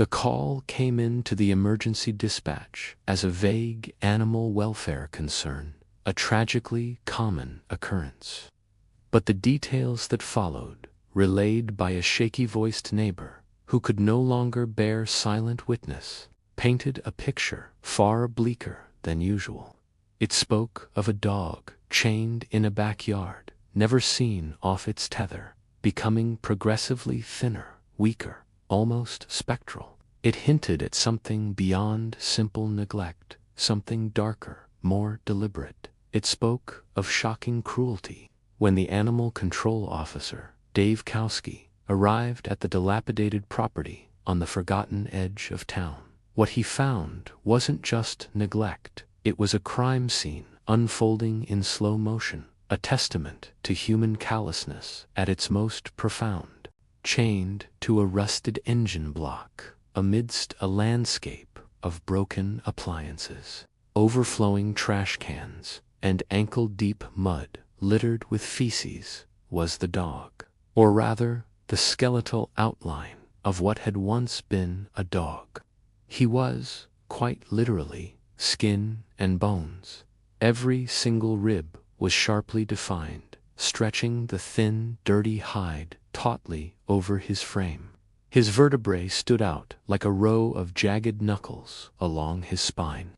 The call came in to the emergency dispatch as a vague animal welfare concern, a tragically common occurrence. But the details that followed, relayed by a shaky-voiced neighbor who could no longer bear silent witness, painted a picture far bleaker than usual. It spoke of a dog chained in a backyard, never seen off its tether, becoming progressively thinner, weaker, almost spectral. It hinted at something beyond simple neglect, something darker, more deliberate. It spoke of shocking cruelty. When the animal control officer, Dave Kowski, arrived at the dilapidated property on the forgotten edge of town, what he found wasn't just neglect. It was a crime scene unfolding in slow motion, a testament to human callousness at its most profound. Chained to a rusted engine block, amidst a landscape of broken appliances, overflowing trash cans, and ankle-deep mud littered with feces, was the dog. Or rather, the skeletal outline of what had once been a dog. He was, quite literally, skin and bones. Every single rib was sharply defined, stretching the thin, dirty hide tautly over his frame. His vertebrae stood out like a row of jagged knuckles along his spine.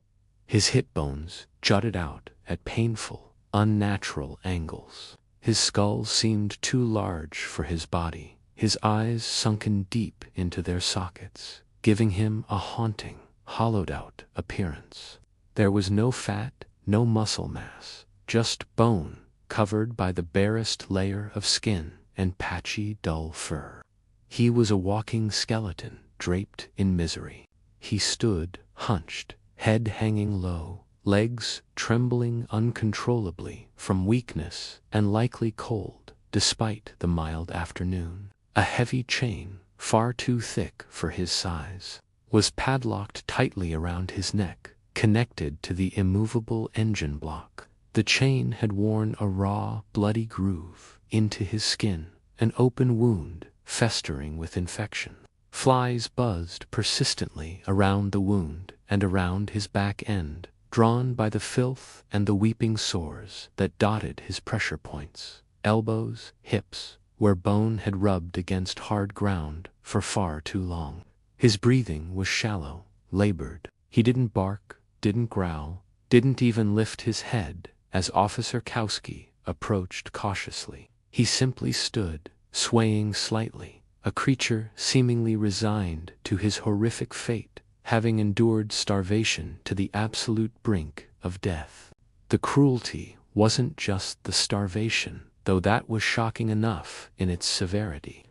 His hip bones jutted out at painful, unnatural angles. His skull seemed too large for his body, his eyes sunken deep into their sockets, giving him a haunting, hollowed-out appearance. There was no fat, no muscle mass, just bone, covered by the barest layer of skin and patchy, dull fur. He was a walking skeleton, draped in misery. He stood, hunched, head hanging low, legs trembling uncontrollably from weakness and likely cold, despite the mild afternoon. A heavy chain, far too thick for his size, was padlocked tightly around his neck, connected to the immovable engine block. The chain had worn a raw, bloody groove into his skin, an open wound festering with infection. Flies buzzed persistently around the wound and around his back end, drawn by the filth and the weeping sores that dotted his pressure points, elbows, hips, where bone had rubbed against hard ground for far too long. His breathing was shallow, labored. He didn't bark, didn't growl, didn't even lift his head as Officer Kowski approached cautiously. He simply stood, swaying slightly, a creature seemingly resigned to his horrific fate, having endured starvation to the absolute brink of death. The cruelty wasn't just the starvation, though that was shocking enough in its severity.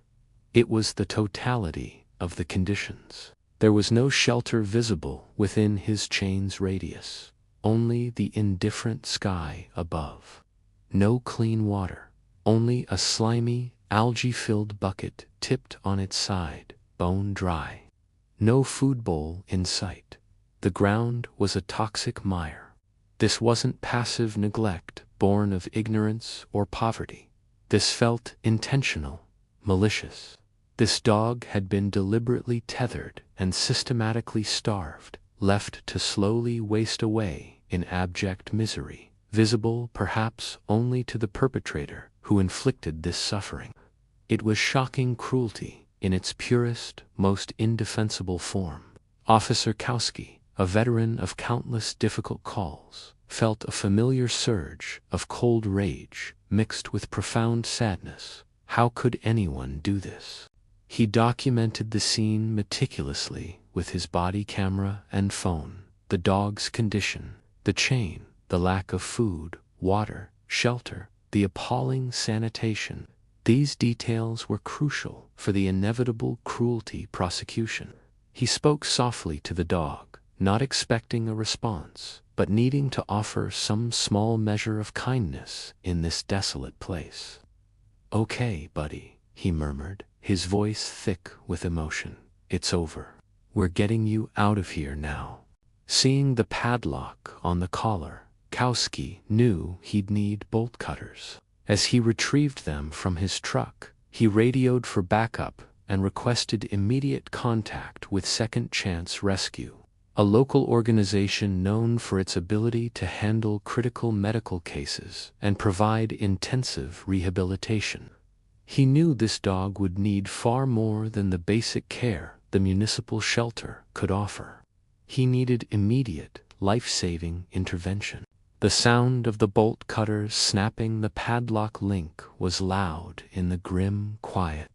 It was the totality of the conditions. There was no shelter visible within his chain's radius, only the indifferent sky above. No clean water, only a slimy, algae-filled bucket tipped on its side, bone dry. No food bowl in sight. The ground was a toxic mire. This wasn't passive neglect born of ignorance or poverty. This felt intentional, malicious. This dog had been deliberately tethered and systematically starved, left to slowly waste away in abject misery, visible perhaps only to the perpetrator who inflicted this suffering. It was shocking cruelty in its purest, most indefensible form. Officer Kowski, a veteran of countless difficult calls, felt a familiar surge of cold rage mixed with profound sadness. How could anyone do this? He documented the scene meticulously with his body camera and phone. The dog's condition, the chain, the lack of food, water, shelter, the appalling sanitation. These details were crucial for the inevitable cruelty prosecution. He spoke softly to the dog, not expecting a response, but needing to offer some small measure of kindness in this desolate place. "Okay, buddy," he murmured, his voice thick with emotion. "It's over. We're getting you out of here now." Seeing the padlock on the collar, Kowski knew he'd need bolt cutters. As he retrieved them from his truck, he radioed for backup and requested immediate contact with Second Chance Rescue, a local organization known for its ability to handle critical medical cases and provide intensive rehabilitation. He knew this dog would need far more than the basic care the municipal shelter could offer. He needed immediate, life-saving intervention. The sound of the bolt cutters snapping the padlock link was loud in the grim quiet.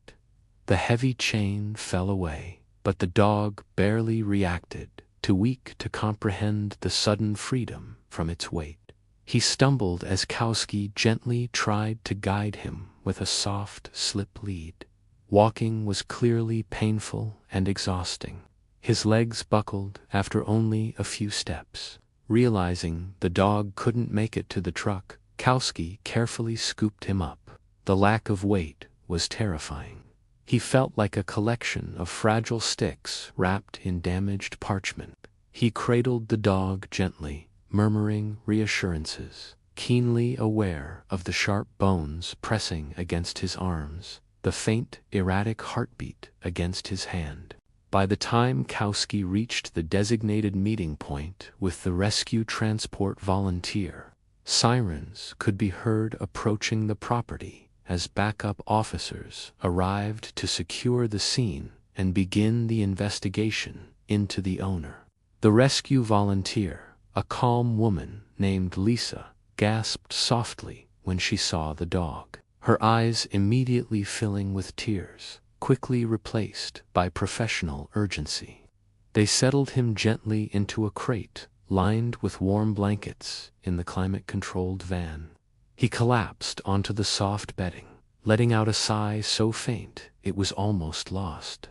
The heavy chain fell away, but the dog barely reacted, too weak to comprehend the sudden freedom from its weight. He stumbled as Kowski gently tried to guide him with a soft slip lead. Walking was clearly painful and exhausting. His legs buckled after only a few steps. Realizing the dog couldn't make it to the truck, Kowski carefully scooped him up. The lack of weight was terrifying. He felt like a collection of fragile sticks wrapped in damaged parchment. He cradled the dog gently, murmuring reassurances, keenly aware of the sharp bones pressing against his arms, the faint, erratic heartbeat against his hand. By the time Kowski reached the designated meeting point with the rescue transport volunteer, sirens could be heard approaching the property as backup officers arrived to secure the scene and begin the investigation into the owner. The rescue volunteer, a calm woman named Lisa, gasped softly when she saw the dog, her eyes immediately filling with tears, quickly replaced by professional urgency. They settled him gently into a crate lined with warm blankets in the climate-controlled van. He collapsed onto the soft bedding, letting out a sigh so faint it was almost lost.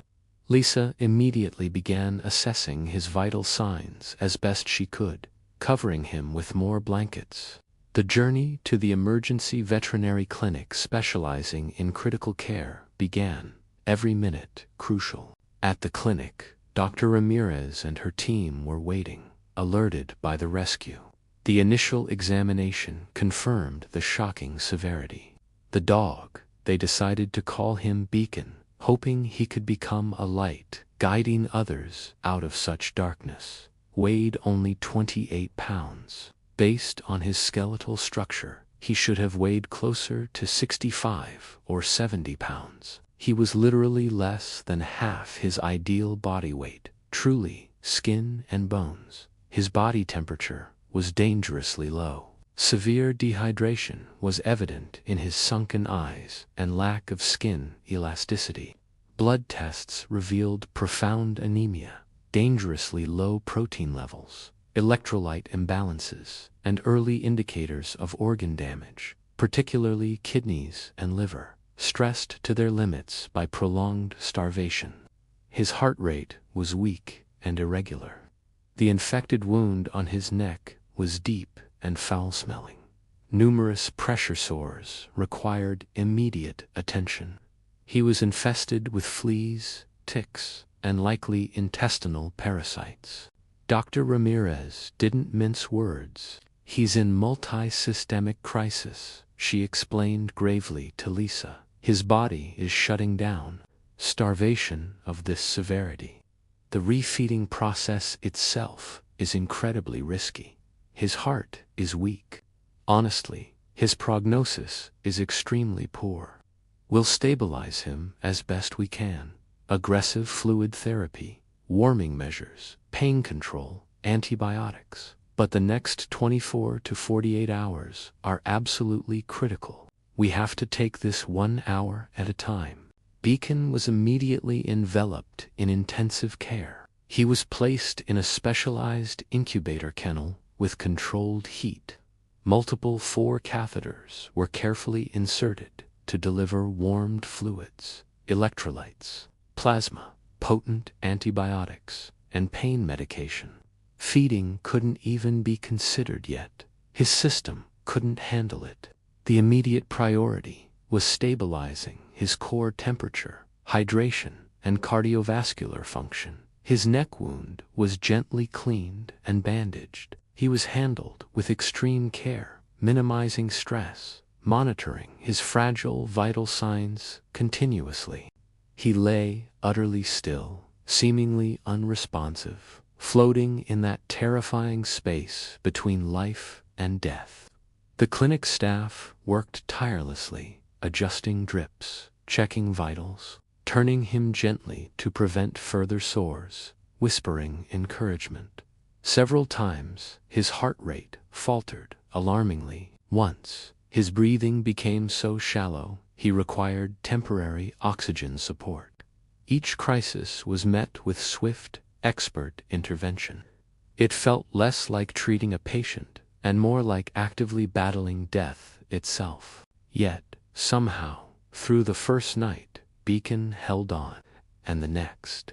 Lisa immediately began assessing his vital signs as best she could, covering him with more blankets. The journey to the emergency veterinary clinic specializing in critical care began, every minute crucial. At the clinic, Dr. Ramirez and her team were waiting, alerted by the rescue. The initial examination confirmed the shocking severity. The dog, they decided to call him Beacon, hoping he could become a light, guiding others out of such darkness, weighed only 28 pounds. Based on his skeletal structure, he should have weighed closer to 65 or 70 pounds. He was literally less than half his ideal body weight, truly skin and bones. His body temperature was dangerously low. Severe dehydration was evident in his sunken eyes and lack of skin elasticity. Blood tests revealed profound anemia, dangerously low protein levels, electrolyte imbalances, and early indicators of organ damage, particularly kidneys and liver, stressed to their limits by prolonged starvation. His heart rate was weak and irregular. The infected wound on his neck was deep and foul-smelling. Numerous pressure sores required immediate attention. He was infested with fleas, ticks, and likely intestinal parasites. Dr. Ramirez didn't mince words. "He's in multi-systemic crisis," she explained gravely to Lisa. "His body is shutting down. Starvation of this severity. The refeeding process itself is incredibly risky. His heart is weak. Honestly, his prognosis is extremely poor. We'll stabilize him as best we can. Aggressive fluid therapy, warming measures, pain control, antibiotics. But the next 24 to 48 hours are absolutely critical. We have to take this 1 hour at a time." Beacon was immediately enveloped in intensive care. He was placed in a specialized incubator kennel with controlled heat. Multiple 4 catheters were carefully inserted to deliver warmed fluids, electrolytes, plasma, potent antibiotics, and pain medication. Feeding couldn't even be considered yet. His system couldn't handle it. The immediate priority was stabilizing his core temperature, hydration, and cardiovascular function. His neck wound was gently cleaned and bandaged. He was handled with extreme care, minimizing stress, monitoring his fragile vital signs continuously. He lay utterly still, seemingly unresponsive, floating in that terrifying space between life and death. The clinic staff worked tirelessly, adjusting drips, checking vitals, turning him gently to prevent further sores, whispering encouragement. Several times, his heart rate faltered alarmingly. Once, his breathing became so shallow, he required temporary oxygen support. Each crisis was met with swift, expert intervention. It felt less like treating a patient and more like actively battling death itself. Yet, somehow, through the first night, Beacon held on, and the next.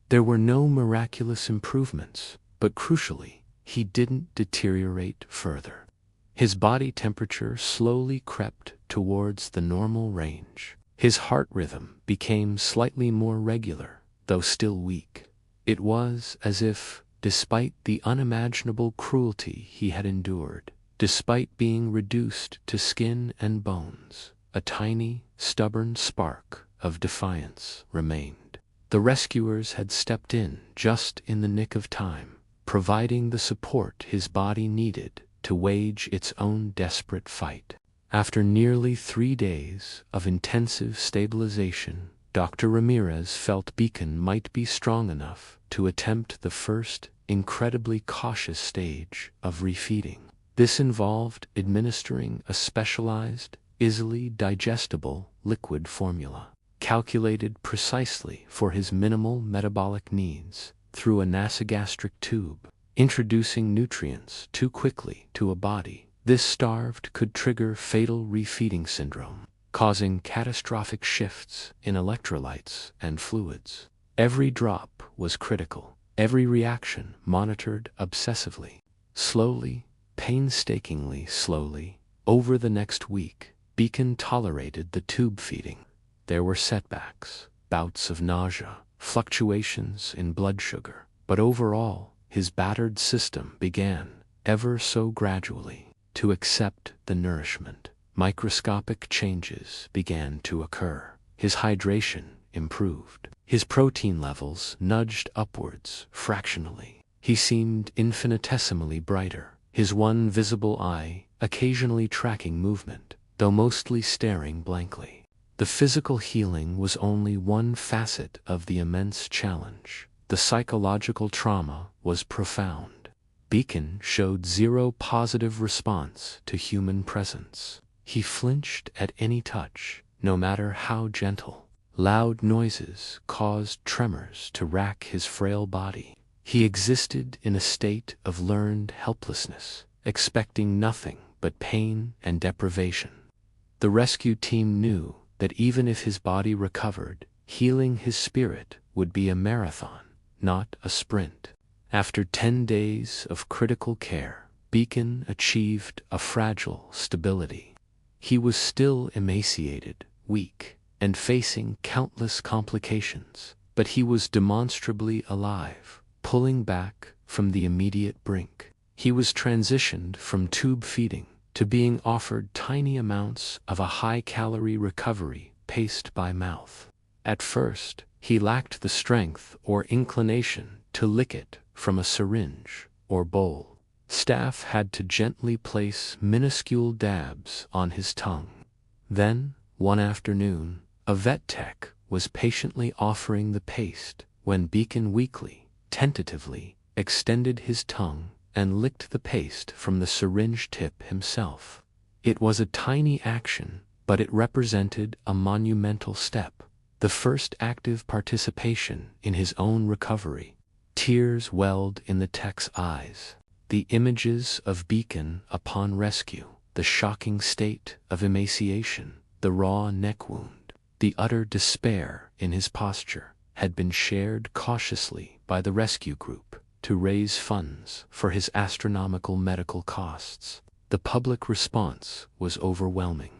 There were no miraculous improvements, but crucially, he didn't deteriorate further. His body temperature slowly crept towards the normal range. His heart rhythm became slightly more regular, though still weak. It was as if, despite the unimaginable cruelty he had endured, despite being reduced to skin and bones, a tiny, stubborn spark of defiance remained. The rescuers had stepped in just in the nick of time, providing the support his body needed to wage its own desperate fight. After nearly 3 days of intensive stabilization, Dr. Ramirez felt Beacon might be strong enough to attempt the first, incredibly cautious stage of refeeding. This involved administering a specialized, easily digestible liquid formula, calculated precisely for his minimal metabolic needs, through a nasogastric tube. Introducing nutrients too quickly to a body this starved could trigger fatal refeeding syndrome, causing catastrophic shifts in electrolytes and fluids. Every drop was critical, every reaction monitored obsessively. Slowly, painstakingly slowly, over the next week, Beacon tolerated the tube feeding. There were setbacks, bouts of nausea, fluctuations in blood sugar, but overall, his battered system began, ever so gradually, to accept the nourishment. Microscopic changes began to occur. His hydration improved. His protein levels nudged upwards fractionally. He seemed infinitesimally brighter, his one visible eye occasionally tracking movement, though mostly staring blankly. The physical healing was only one facet of the immense challenge. The psychological trauma was profound. Beacon showed zero positive response to human presence. He flinched at any touch, no matter how gentle. Loud noises caused tremors to rack his frail body. He existed in a state of learned helplessness, expecting nothing but pain and deprivation. The rescue team knew that even if his body recovered, healing his spirit would be a marathon, not a sprint. After 10 days of critical care, Beacon achieved a fragile stability. He was still emaciated, weak, and facing countless complications, but he was demonstrably alive, pulling back from the immediate brink. He was transitioned from tube feeding to being offered tiny amounts of a high-calorie recovery paced by mouth. At first, he lacked the strength or inclination to lick it from a syringe or bowl. Staff had to gently place minuscule dabs on his tongue. Then, one afternoon, a vet tech was patiently offering the paste when Beacon weakly, tentatively, extended his tongue and licked the paste from the syringe tip himself. It was a tiny action, but it represented a monumental step, the first active participation in his own recovery. Tears welled in the tech's eyes. The images of Beacon upon rescue, the shocking state of emaciation, the raw neck wound, the utter despair in his posture, had been shared cautiously by the rescue group to raise funds for his astronomical medical costs. The public response was overwhelming.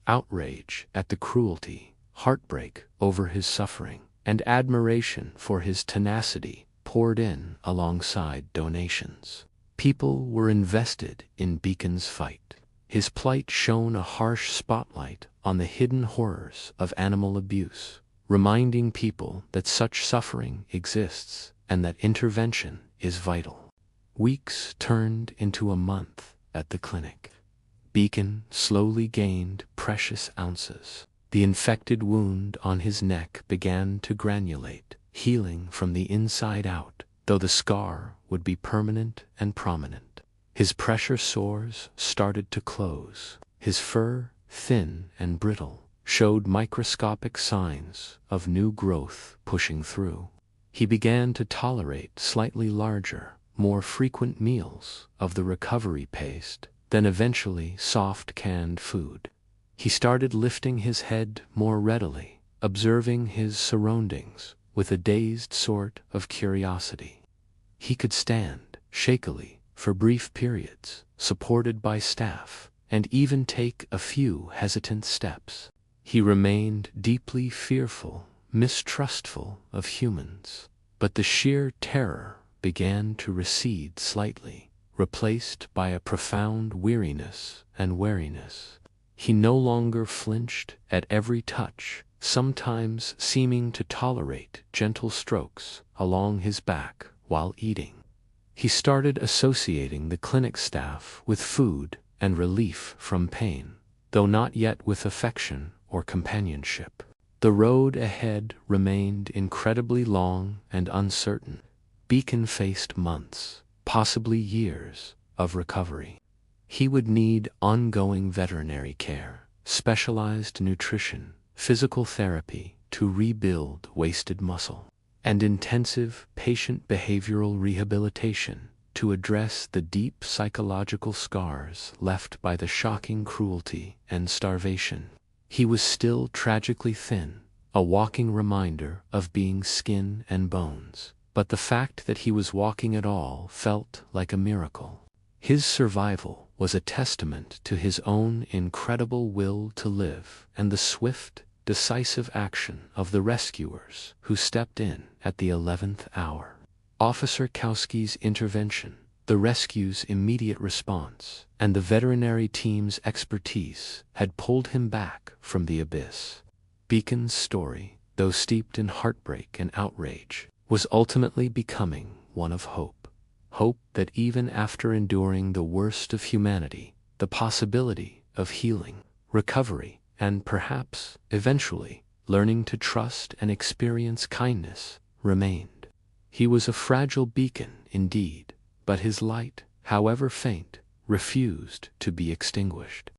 Outrage at the cruelty, heartbreak over his suffering, and admiration for his tenacity poured in alongside donations. People were invested in Beacon's fight. His plight shone a harsh spotlight on the hidden horrors of animal abuse, reminding people that such suffering exists and that intervention is vital. Weeks turned into a month at the clinic. Beacon slowly gained precious ounces. The infected wound on his neck began to granulate, healing from the inside out, though the scar would be permanent and prominent. His pressure sores started to close. His fur, thin and brittle, showed microscopic signs of new growth pushing through. He began to tolerate slightly larger, more frequent meals of the recovery paste, then eventually soft canned food. He started lifting his head more readily, observing his surroundings with a dazed sort of curiosity. He could stand, shakily, for brief periods, supported by staff, and even take a few hesitant steps. He remained deeply fearful, mistrustful of humans, but the sheer terror began to recede slightly, replaced by a profound weariness and wariness. He no longer flinched at every touch, sometimes seeming to tolerate gentle strokes along his back while eating. He started associating the clinic staff with food and relief from pain, though not yet with affection or companionship. The road ahead remained incredibly long and uncertain. Beacon faced months, possibly years, of recovery. He would need ongoing veterinary care, specialized nutrition, physical therapy to rebuild wasted muscle, and intensive patient behavioral rehabilitation to address the deep psychological scars left by the shocking cruelty and starvation. He was still tragically thin, a walking reminder of being skin and bones, but the fact that he was walking at all felt like a miracle. His survival was a testament to his own incredible will to live and the swift, decisive action of the rescuers who stepped in at the 11th hour. Officer Kowski's intervention, the rescue's immediate response, and the veterinary team's expertise had pulled him back from the abyss. Beacon's story, though steeped in heartbreak and outrage, was ultimately becoming one of hope. Hope that even after enduring the worst of humanity, the possibility of healing, recovery, and perhaps, eventually, learning to trust and experience kindness remained. He was a fragile beacon indeed, but his light, however faint, refused to be extinguished.